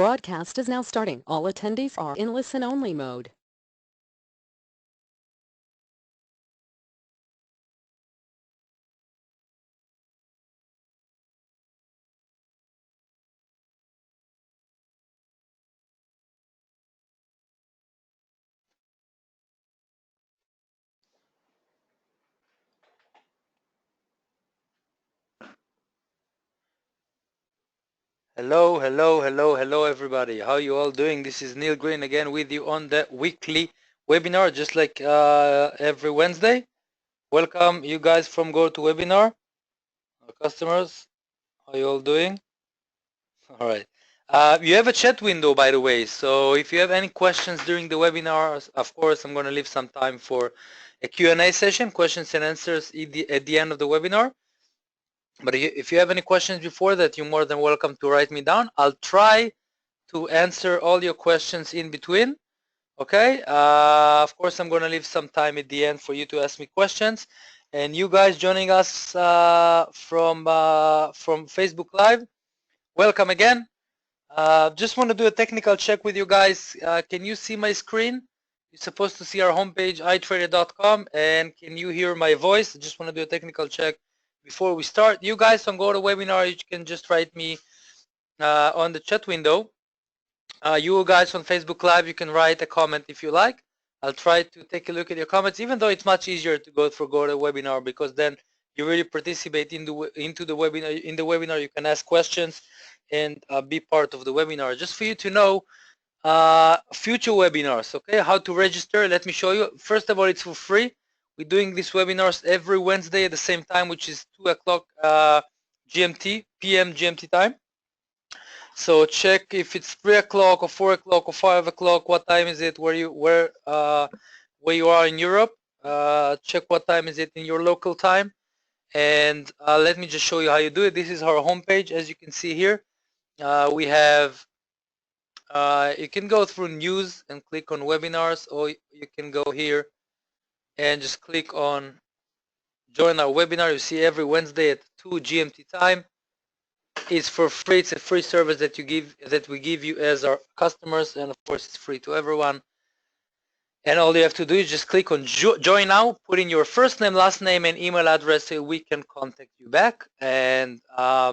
Broadcast is now starting. All attendees are in listen-only mode. Hello everybody. How you all doing? This is Neil Green again with you on the weekly webinar, just like every Wednesday. Welcome you guys from GoToWebinar. Our customers, how you all doing? All right. You have a chat window, by the way, so if you have any questions during the webinar, of course, I'm going to leave some time for a Q&A session, questions and answers at the end of the webinar. But if you have any questions before that, you're more than welcome to write me down. I'll try to answer all your questions in between. Okay, of course, I'm going to leave some time at the end for you to ask me questions. And you guys joining us from Facebook Live, welcome again. Just want to do a technical check with you guys. Can you see my screen? You're supposed to see our homepage, itrader.com, and can you hear my voice? I just want to do a technical check before we start. You guys on GoToWebinar, you can just write me on the chat window. You guys on Facebook Live, you can write a comment if you like. I'll try to take a look at your comments, even though it's much easier to go through GoToWebinar, because then you really participate into the webinar. In the webinar, you can ask questions and be part of the webinar. Just for you to know, future webinars, okay? How to register? Let me show you. First of all, it's for free. We're doing these webinars every Wednesday at the same time, which is 2 o'clock GMT, PM GMT time. So check if it's 3 o'clock or 4 o'clock or 5 o'clock. What time is it? Where you are in Europe? Check what time is it in your local time, and let me just show you how you do it. This is our homepage, as you can see here. We have. You can go through news and click on webinars, or you can go here and just click on join our webinar. You see every Wednesday at 2 GMT time. It's for free. It's a free service that we give you as our customers, and of course it's free to everyone. And all you have to do is just click on join now, put in your first name, last name, and email address so we can contact you back. And I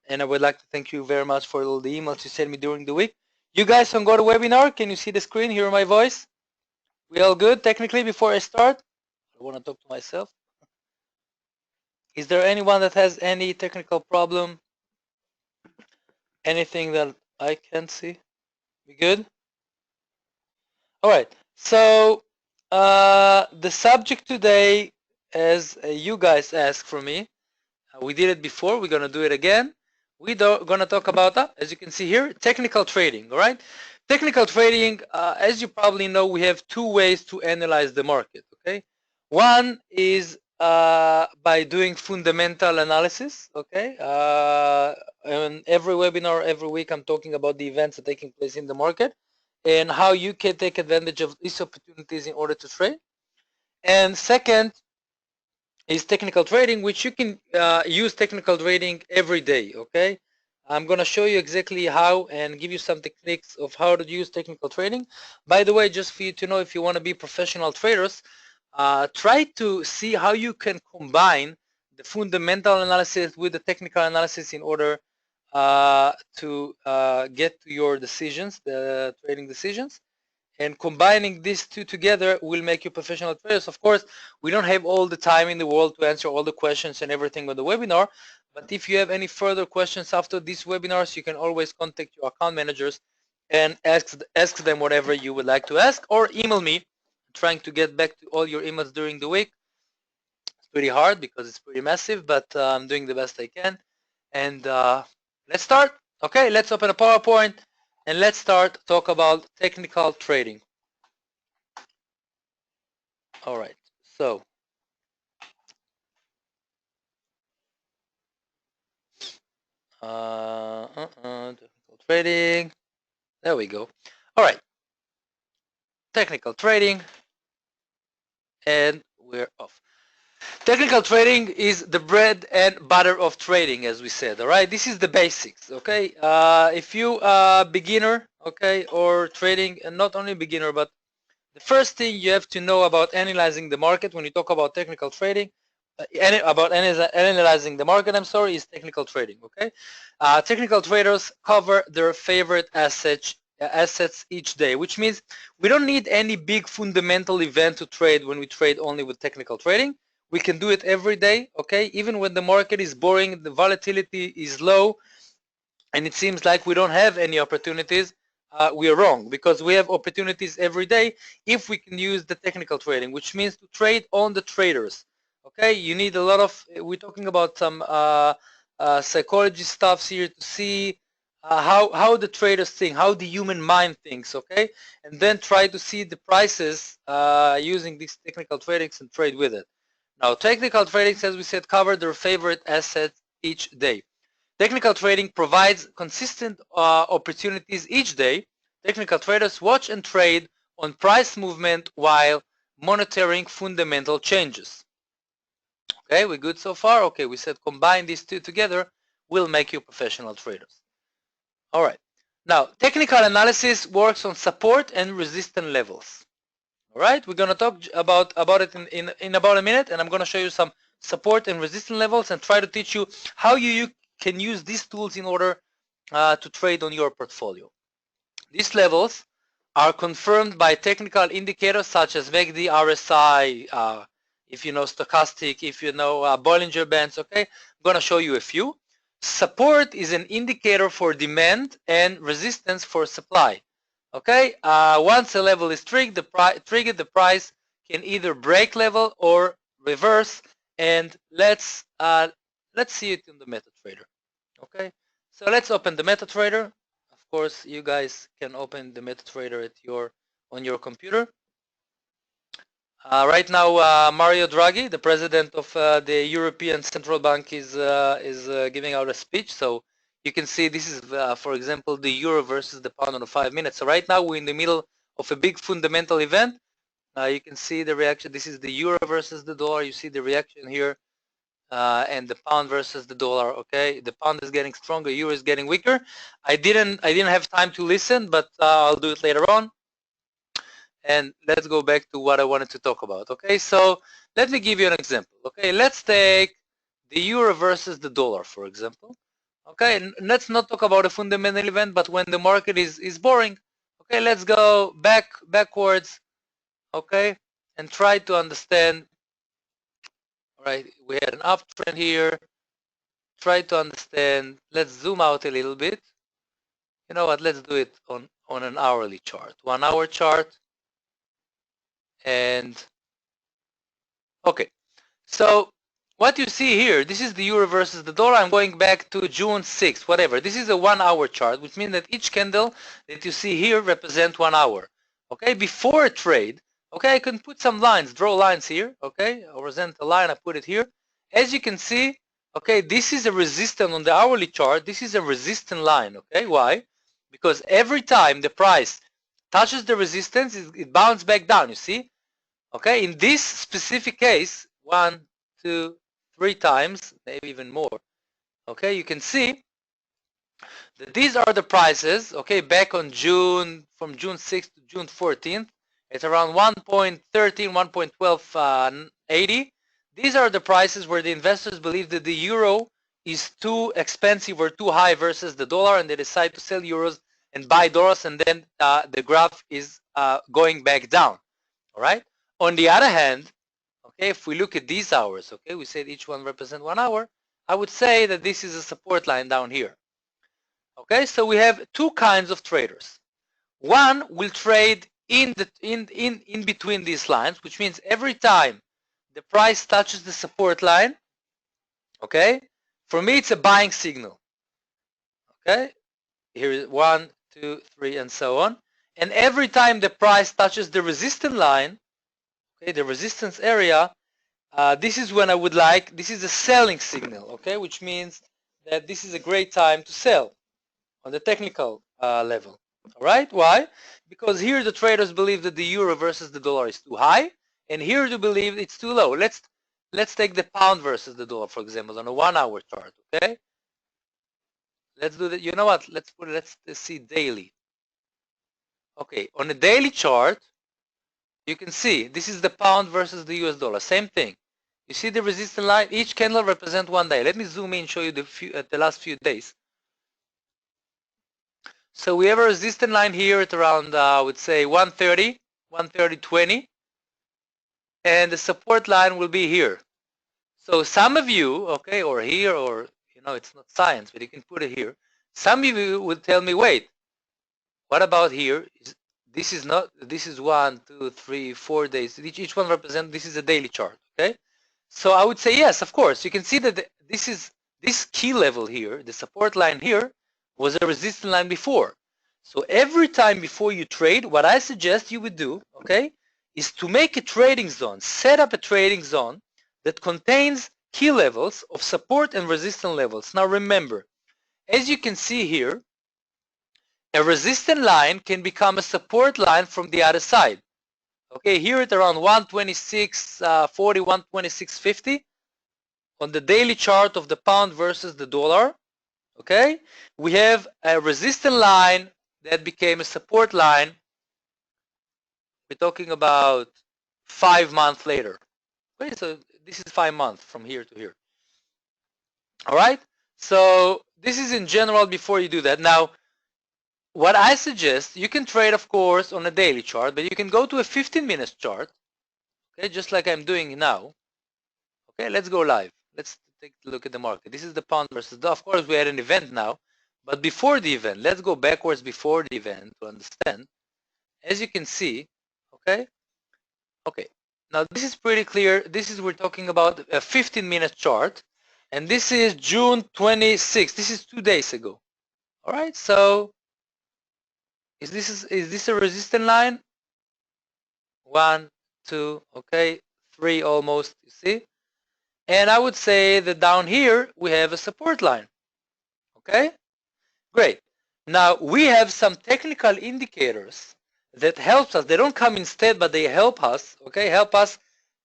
would like to thank you very much for all the emails you sent me during the week. You guys on GoToWebinar, can you see the screen, hear my voice? We all good technically before I start? I want to talk to myself. Is there anyone that has any technical problem? Anything that I can't see? We good? All right. So the subject today, as you guys asked for me, we did it before. We're gonna do it again. We're gonna talk about, as you can see here, technical trading. All right. Technical trading, as you probably know, we have two ways to analyze the market. Okay. One is by doing fundamental analysis. Okay. And every webinar, every week, I'm talking about the events that are taking place in the market and how you can take advantage of these opportunities in order to trade. And second is technical trading, which you can use technical trading every day. Okay, I'm going to show you exactly how and give you some techniques of how to use technical trading. By the way, just for you to know, if you want to be professional traders, try to see how you can combine the fundamental analysis with the technical analysis in order to get to your decisions, the trading decisions. And combining these two together will make you professional traders. Of course, we don't have all the time in the world to answer all the questions and everything on the webinar, but if you have any further questions after these webinars, you can always contact your account managers and ask them whatever you would like to ask, or email me. I'm trying to get back to all your emails during the week. It's pretty hard because it's pretty massive, but I'm doing the best I can. And let's start. Okay, let's open a PowerPoint and let's start talk about technical trading. All right, so technical trading. There we go. All right, technical trading, and we're off. Technical trading is the bread and butter of trading, as we said. All right, this is the basics. Okay, if you are beginner, okay, or trading, and not only beginner, but the first thing you have to know about analyzing the market when you talk about technical trading, analyzing the market, I'm sorry, is technical trading. Okay, technical traders cover their favorite assets each day, which means we don't need any big fundamental event to trade when we trade only with technical trading. We can do it every day. Okay, even when the market is boring, the volatility is low, and it seems like we don't have any opportunities, we are wrong, because we have opportunities every day if we can use the technical trading, which means to trade on the traders. Okay, you need a lot of, we're talking about some psychology stuffs here to see how the traders think, how the human mind thinks. Okay, and then try to see the prices using these technical tradings and trade with it. Now, technical tradings, as we said, cover their favorite assets each day. Technical trading provides consistent opportunities each day. Technical traders watch and trade on price movement while monitoring fundamental changes. Okay, we're good so far? Okay, we said combine these two together will make you professional traders. All right. Now, technical analysis works on support and resistance levels. All right, we're going to talk about it in about a minute, and I'm going to show you some support and resistance levels and try to teach you how you can use these tools in order to trade on your portfolio. These levels are confirmed by technical indicators such as MACD, RSI, if you know stochastic, if you know Bollinger Bands. Okay, I'm going to show you a few. Support is an indicator for demand and resistance for supply. Okay, once a level is triggered, the price can either break level or reverse. And let's see it in the MetaTrader. Okay, so let's open the MetaTrader. Of course, you guys can open the MetaTrader on your computer. Right now, Mario Draghi, the president of the European Central Bank, is giving out a speech. So you can see this is, for example, the euro versus the pound on 5 minutes. So right now we're in the middle of a big fundamental event. You can see the reaction. This is the euro versus the dollar. You see the reaction here, and the pound versus the dollar. Okay, the pound is getting stronger, euro is getting weaker. I didn't have time to listen, but I'll do it later on. And let's go back to what I wanted to talk about. Okay, so let me give you an example. Okay, let's take the euro versus the dollar, for example. Okay, and let's not talk about a fundamental event, but when the market is boring. Okay, let's go backwards. Okay, and try to understand. All right, we had an uptrend here. Try to understand. Let's zoom out a little bit. You know what? Let's do it on an hourly chart, 1 hour chart. And okay, so what you see here, this is the euro versus the dollar. I'm going back to June 6th, whatever. This is a 1 hour chart, which means that each candle that you see here represents 1 hour. Okay, before a trade, okay, I can put some lines, draw lines here. Okay, I'll present a line, I put it here. As you can see, okay, this is a resistance on the hourly chart. This is a resistance line. Okay, why? Because every time the price touches the resistance, it bounces back down, you see? Okay, in this specific case, 1, 2, 3 times, maybe even more. Okay, you can see that these are the prices. Okay, back on from June 6th to June 14th, it's around 1.13, 1.1280. These are the prices where the investors believe that the euro is too expensive or too high versus the dollar, and they decide to sell euros and buy dollars, and then the graph is going back down. All right. On the other hand, okay, if we look at these hours, okay, we said each one represents 1 hour. I would say that this is a support line down here. Okay, so we have two kinds of traders. One will trade in between these lines, which means every time the price touches the support line, okay, for me it's a buying signal. Okay, here is 1, 2, 3, and so on. And every time the price touches the resistance line, okay, the resistance area, this is when I would like, this is a selling signal, okay, which means that this is a great time to sell on the technical level. All right, why? Because here the traders believe that the euro versus the dollar is too high, and here they believe it's too low. let's take the pound versus the dollar, for example, on a 1 hour chart, okay? Let's do that. You know what? Let's see daily. Okay, on a daily chart, you can see this is the pound versus the US dollar. Same thing. You see the resistance line? Each candle represents 1 day. Let me zoom in and show you the last few days. So we have a resistance line here at around, I would say 130, 130.20. And the support line will be here. So some of you, okay, or here, or, you know, it's not science, but you can put it here. Some of you would tell me, wait, what about here? This is not, this is 1, 2, 3, 4 days. Each one represents, this is a daily chart, okay? So I would say, yes, of course. You can see that this key level here, the support line here, was a resistance line before. So every time before you trade, what I suggest you would do, okay, is to make a trading zone, set up a trading zone that contains key levels of support and resistance levels. Now remember, as you can see here, a resistance line can become a support line from the other side. Okay, here at around 126.40, 126.50 on the daily chart of the pound versus the dollar. Okay, we have a resistance line that became a support line. We're talking about 5 months later. Okay, so this is 5 months from here to here. All right, so this is in general before you do that. Now, what I suggest, you can trade, of course, on a daily chart, but you can go to a 15-minute chart, okay, just like I'm doing now. Okay, let's go live. Let's take a look at the market. This is the pound versus dollar. Of course, we had an event now, but before the event, let's go backwards before the event to understand. As you can see, okay, now this is pretty clear. This is, we're talking about a 15-minute chart, and this is June 26th. This is 2 days ago. All right, so is this a resistance line? 1, 2, okay, 3 almost, you see? And I would say that down here we have a support line. Okay, great. Now we have some technical indicators that helps us. They don't come instead, but they help us, okay, help us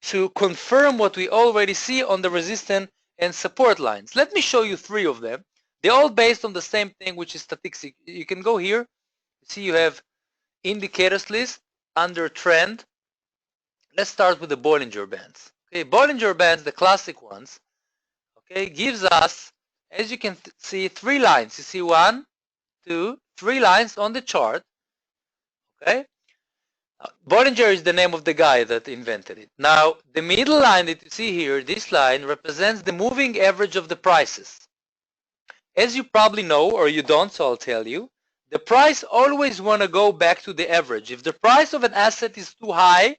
to confirm what we already see on the resistance and support lines. Let me show you 3 of them. They're all based on the same thing, which is statistics. You can go here. See, you have indicators list under trend. Let's start with the Bollinger Bands. Okay, Bollinger Bands, the classic ones, okay, gives us, as you can see, 3 lines. You see 1, 2, 3 lines on the chart. Okay, Bollinger is the name of the guy that invented it. Now, the middle line that you see here, this line represents the moving average of the prices. As you probably know, or you don't, so I'll tell you, the price always want to go back to the average. If the price of an asset is too high,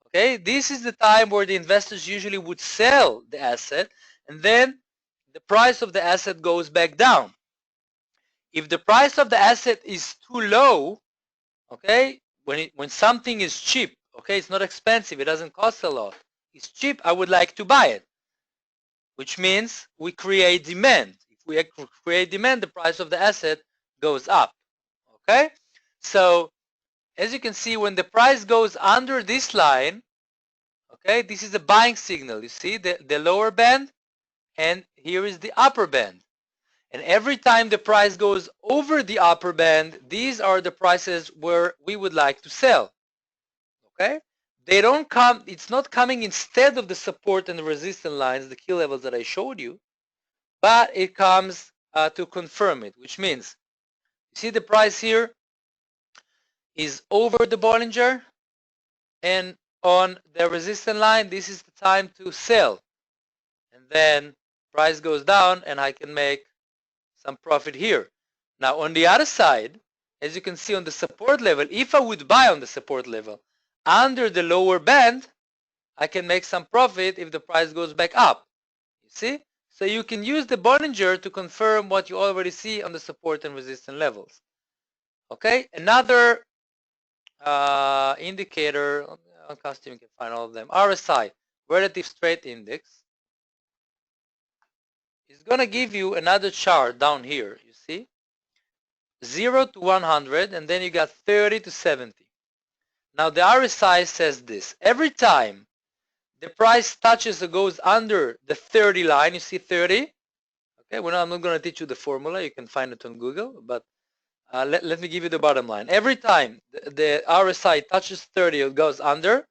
okay, this is the time where the investors usually would sell the asset, and then the price of the asset goes back down. If the price of the asset is too low, okay, when something is cheap, okay, it's not expensive, it doesn't cost a lot, it's cheap, I would like to buy it, which means we create demand. If we create demand, the price of the asset goes up. Okay, so as you can see, when the price goes under this line, okay, this is a buying signal. You see the lower band, and here is the upper band. And every time the price goes over the upper band, these are the prices where we would like to sell. Okay, they don't come, it's not coming instead of the support and the resistance lines, the key levels that I showed you, but it comes to confirm it, which means, you see the price here is over the Bollinger, and on the resistance line, this is the time to sell. And then price goes down and I can make some profit here. Now on the other side, as you can see on the support level, if I would buy on the support level under the lower band, I can make some profit if the price goes back up. You see? So you can use the Bollinger to confirm what you already see on the support and resistance levels. Okay, another indicator on custom, you can find all of them. RSI, Relative Strength Index, is going to give you another chart down here. You see, 0 to 100, and then you got 30 to 70. Now the RSI says this: every time the price touches or goes under the 30 line. You see 30? Okay, well, I'm not going to teach you the formula. You can find it on Google, but let me give you the bottom line. Every time the RSI touches 30 or goes under,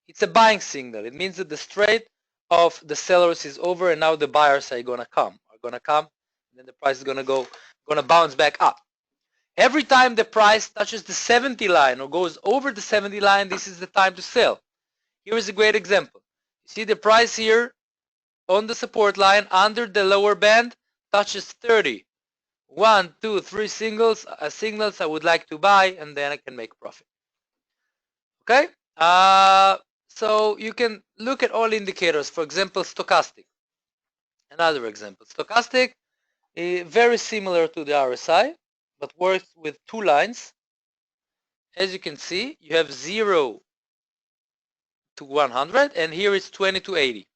it's a buying signal. It means that the straight of the sellers is over, and now the buyers are going to come. And then the price is going to bounce back up. Every time the price touches the 70 line or goes over the 70 line, this is the time to sell. Here is a great example. You see the price here on the support line under the lower band touches 30. 1, 2, 3 signals I would like to buy, and then I can make profit. Okay, so you can look at all indicators. For example, stochastic. Another example, stochastic is very similar to the RSI, but works with two lines. As you can see, you have 0 to 100, and here it's 20 to 80.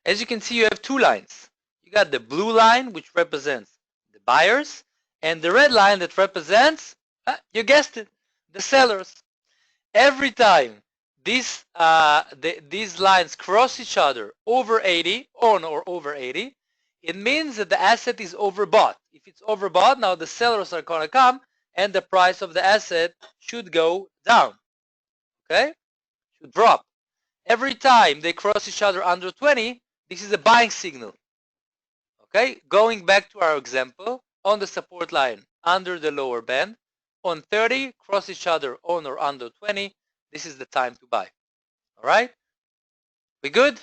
As you can see, you have two lines. You got the blue line, which represents the buyers, and the red line that represents, you guessed it, the sellers. Every time these lines cross each other over 80, on or over 80, it means that the asset is overbought. If it's overbought, now the sellers are going to come, and the price of the asset should go down. Okay? Should drop. Every time they cross each other under 20, this is a buying signal. Okay? Going back to our example, on the support line under the lower band, on 30, cross each other on or under 20, this is the time to buy. All right? We good?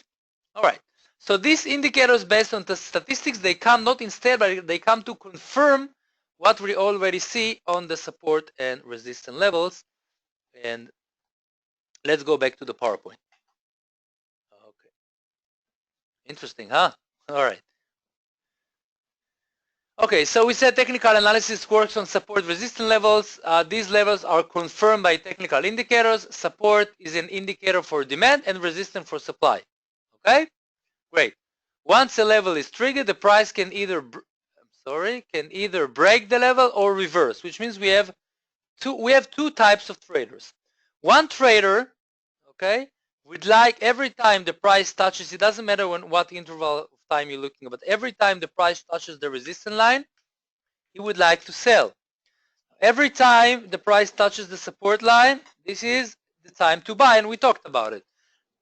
All right. So these indicators based on the statistics, they come not instead, but they come to confirm what we already see on the support and resistance levels. And let's go back to the PowerPoint. Okay. Interesting, huh? All right. Okay, so we said technical analysis works on support resistance levels. These levels are confirmed by technical indicators. Support is an indicator for demand and resistance for supply. Okay, great. Once a level is triggered, the price can either break the level or reverse, which means we have two types of traders. One trader, okay, would like every time the price touches, it doesn't matter what interval of time you're looking at, but every time the price touches the resistance line, he would like to sell. Every time the price touches the support line, this is the time to buy, and we talked about it.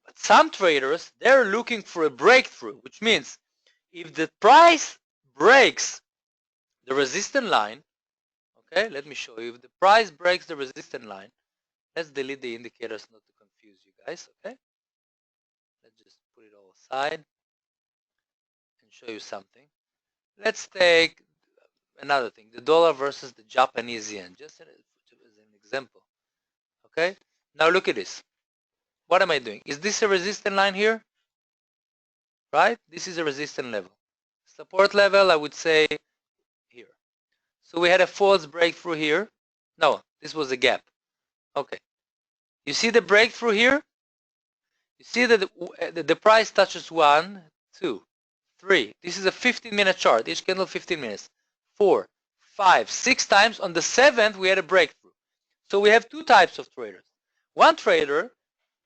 But some traders, they're looking for a breakthrough, which means if the price breaks the resistance line, okay, let me show you. If the price breaks the resistance line, let's delete the indicators not to confuse you guys, okay? Let's just put it all aside and show you something. Let's take another thing, the dollar versus the Japanese yen, just as an example, okay? Now look at this. What am I doing? Is this a resistance line here? Right? This is a resistance level. Support level, I would say here. So we had a false breakthrough here. No, this was a gap. Okay. You see the breakthrough here? You see that the price touches 1, 2, 3. This is a 15-minute chart. Each candle 15 minutes. 4, 5, 6 times. On the 7th, we had a breakthrough. So we have two types of traders. One trader,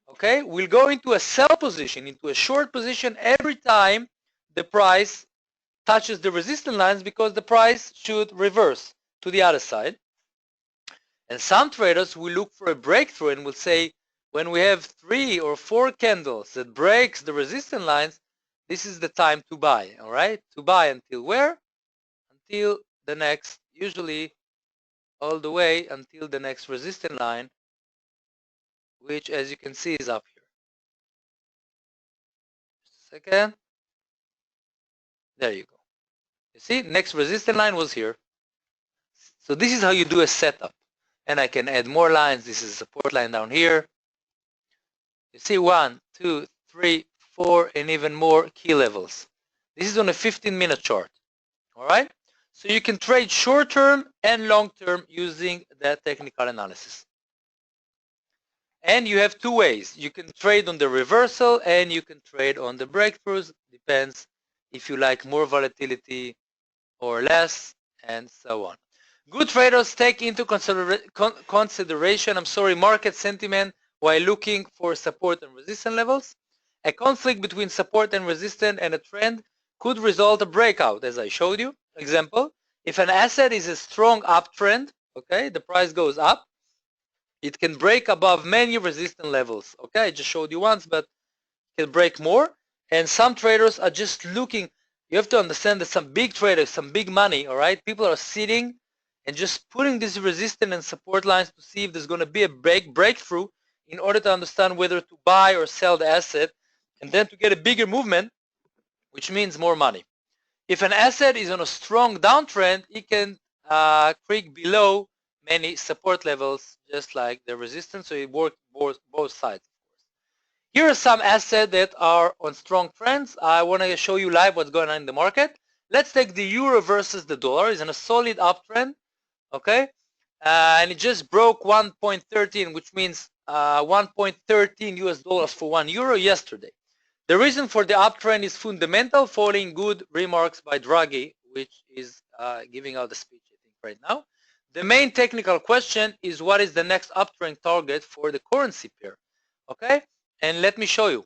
okay, will go into a sell position, into a short position every time the price touches the resistance lines, because the price should reverse to the other side. And some traders will look for a breakthrough and will say, when we have 3 or 4 candles that breaks the resistance lines, this is the time to buy. All right, to buy until where? Until the next, usually all the way until the next resistance line, which, as you can see, is up here. Just a second. There you go. You see, next resistance line was here. So this is how you do a setup. And I can add more lines. This is a support line down here. You see 1, 2, 3, 4, and even more key levels. This is on a 15-minute chart. All right? So you can trade short-term and long-term using that technical analysis. And you have two ways. You can trade on the reversal and you can trade on the breakthroughs. Depends if you like more volatility or less, and so on. Good traders take into consideration market sentiment while looking for support and resistance levels. A conflict between support and resistance and a trend could result a breakout, as I showed you. Example, if an asset is a strong uptrend, okay, the price goes up, it can break above many resistance levels. Okay, I just showed you once, but it can break more. And some traders are just looking. You have to understand that some big traders, some big money, all right, people are sitting and just putting these resistance and support lines to see if there's going to be a breakthrough in order to understand whether to buy or sell the asset, and then to get a bigger movement, which means more money. If an asset is on a strong downtrend, it can creak below many support levels, just like the resistance, so it works both sides. Here are some assets that are on strong trends. I want to show you live what's going on in the market. Let's take the euro versus the dollar. It's in a solid uptrend, okay? And it just broke 1.13, which means 1.13 US dollars for 1 euro yesterday. The reason for the uptrend is fundamental, following good remarks by Draghi, which is giving out the speech, I think, right now. The main technical question is, what is the next uptrend target for the currency pair? Okay, and let me show you.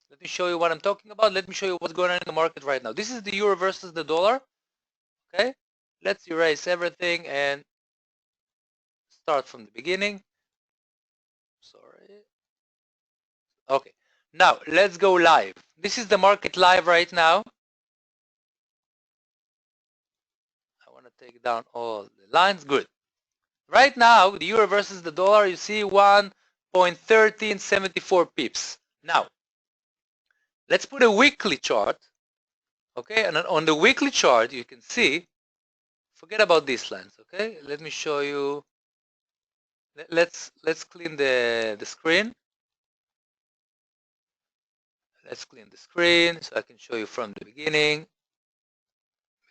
Let me show you what I'm talking about. Let me show you what's going on in the market right now. This is the euro versus the dollar. Okay, let's erase everything and start from the beginning. Sorry. Okay, now let's go live. This is the market live right now. I want to take down all the lines. Good. Right now, the euro versus the dollar, you see 1.1374 pips. Now, let's put a weekly chart. Okay, and on the weekly chart, you can see, forget about these lines. Okay, let me show you. Let's clean the screen. Let's clean the screen so I can show you from the beginning,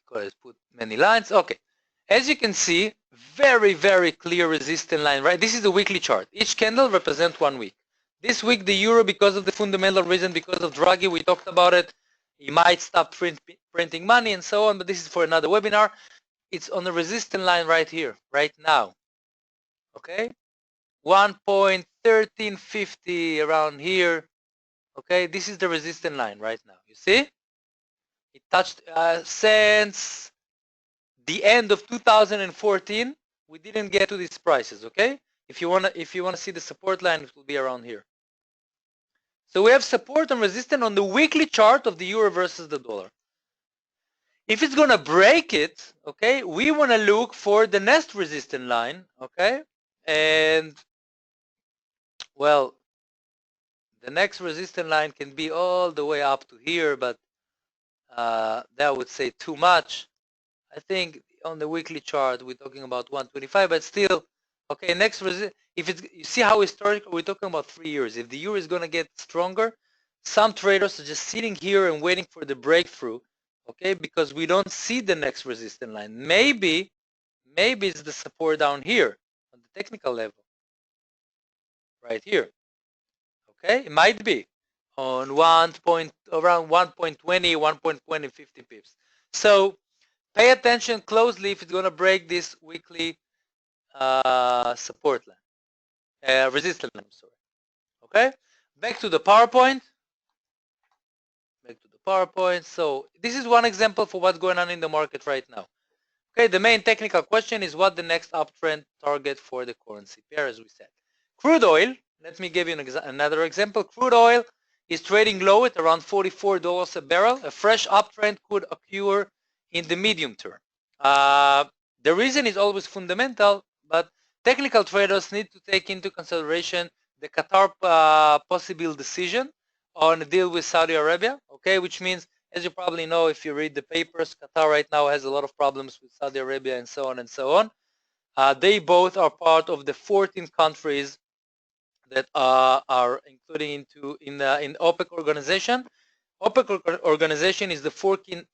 because I put many lines. Okay, as you can see, very clear resistance line, right? This is the weekly chart. Each candle represents 1 week. This week, the euro, because of the fundamental reason, because of Draghi, we talked about it, he might stop printing money and so on, but this is for another webinar. It's on the resistance line right here, right now. Okay, 1.1350 around here. Okay, this is the resistance line right now. You see, it touched since the end of 2014. We didn't get to these prices. Okay, if you wanna see the support line, it will be around here. So we have support and resistance on the weekly chart of the euro versus the dollar. If it's gonna break it, okay, we want to look for the next resistance line. Okay, and well, the next resistance line can be all the way up to here, but that would say too much. I think on the weekly chart we're talking about 125, but still, okay. Next resist. If it's, you see how historical, we're talking about 3 years. If the euro is going to get stronger, some traders are just sitting here and waiting for the breakthrough, okay, because we don't see the next resistance line. Maybe it's the support down here on the technical level, right here. Okay, it might be on around 1.20, 1.2050 pips. So pay attention closely if it's going to break this weekly support line, resistance line, sorry. Okay, back to the PowerPoint. So this is one example for what's going on in the market right now. Okay, the main technical question is what the next uptrend target for the currency pair, as we said. Crude oil, let me give you another example. Crude oil is trading low at around $44 a barrel. A fresh uptrend could occur in the medium term. The reason is always fundamental, but technical traders need to take into consideration the Qatar possible decision on a deal with Saudi Arabia, okay, which means, as you probably know if you read the papers, Qatar right now has a lot of problems with Saudi Arabia and so on and so on. They both are part of the 14 countries that are including in OPEC organization. OPEC organization is the 14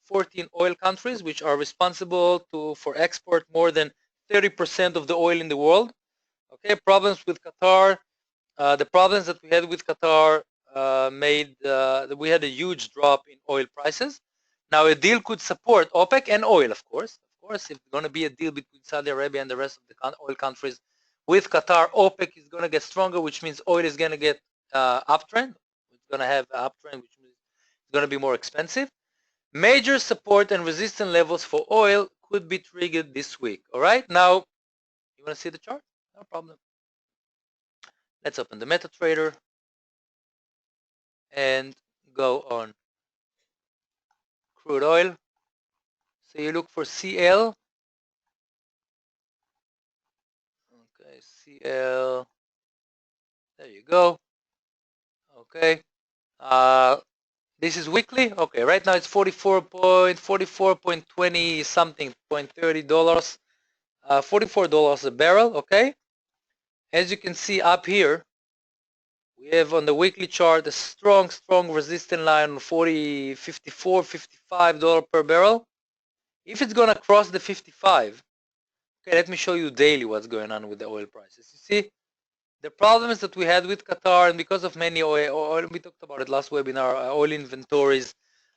oil countries which are responsible for export more than 30% of the oil in the world. Okay, problems with Qatar. The problems that we had with Qatar made we had a huge drop in oil prices. Now a deal could support OPEC and oil, of course. Of course, if it's going to be a deal between Saudi Arabia and the rest of the oil countries with Qatar, OPEC is going to get stronger, which means oil is going to get uptrend. It's going to have an uptrend, which means it's going to be more expensive. Major support and resistance levels for oil could be triggered this week. All right, now you want to see the chart? No problem. Let's open the MetaTrader and go on crude oil. So you look for CL. Okay, CL. There you go. Okay. This is weekly. Okay, right now it's 44.20 something, $30, $44 a barrel. Okay. As you can see up here, we have on the weekly chart a strong resistance line on 40, 54, $55 per barrel. If it's gonna cross the 55, okay, let me show you daily what's going on with the oil prices. You see, the problems that we had with Qatar, and because of many oil, we talked about it last webinar, oil inventories,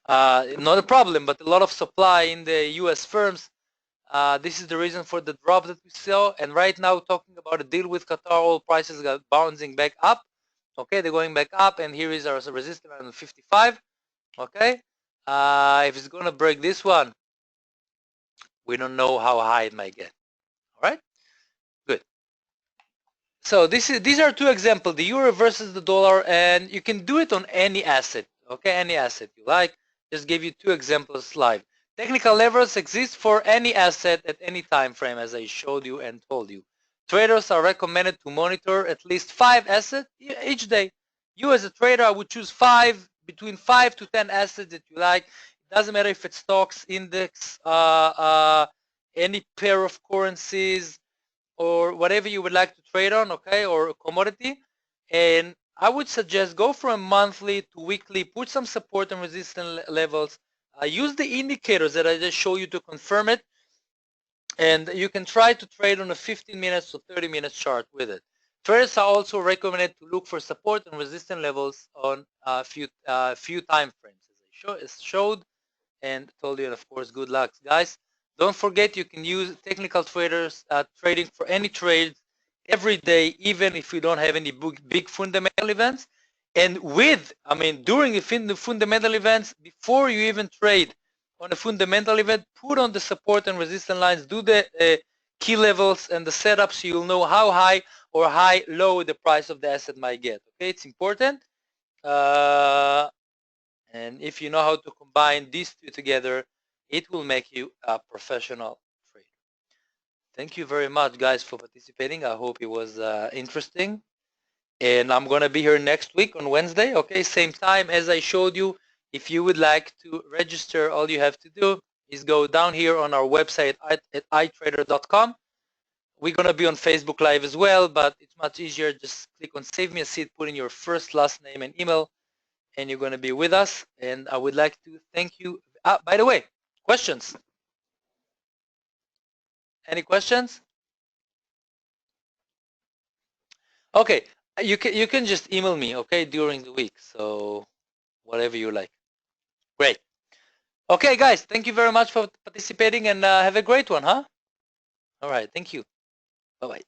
not a problem, but a lot of supply in the US firms. This is the reason for the drop that we saw. And right now, talking about a deal with Qatar, oil prices got bouncing back up. Okay, they're going back up, and here is our resistance line on 55. Okay, if it's gonna break this one, we don't know how high it might get. All right, good. So these are two examples: the euro versus the dollar, and you can do it on any asset. Okay, any asset you like. Just give you two examples live. Technical levels exist for any asset at any time frame, as I showed you and told you. Traders are recommended to monitor at least 5 assets each day. You as a trader, I would choose between 5 to 10 assets that you like. It doesn't matter if it's stocks, index, any pair of currencies, or whatever you would like to trade on, okay, or a commodity. And I would suggest go from monthly to weekly, put some support and resistance levels, use the indicators that I just show you to confirm it, and you can try to trade on a 15 minutes to 30 minutes chart with it. Traders are also recommended to look for support and resistance levels on a few time frames, as I showed and told you. And of course, good luck, guys. Don't forget, you can use technical traders trading for any trades every day, even if you don't have any big fundamental events. And during the fundamental events, before you even trade on a fundamental event, put on the support and resistance lines, do the key levels and the setup, so you'll know how high or low the price of the asset might get. Okay, it's important. And if you know how to combine these two together, it will make you a professional trader. Thank you very much, guys, for participating. I hope it was interesting. And I'm going to be here next week on Wednesday, okay, same time as I showed you. If you would like to register, all you have to do is go down here on our website at itrader.com. We're going to be on Facebook Live as well, but it's much easier. Just click on Save Me a Seat, put in your first, last name, and email, and you're going to be with us. And I would like to thank you. By the way, questions? Any questions? Okay, you can just email me, okay, during the week. So whatever you like. Great. Okay, guys, thank you very much for participating, and have a great one, huh? All right, thank you. Bye-bye.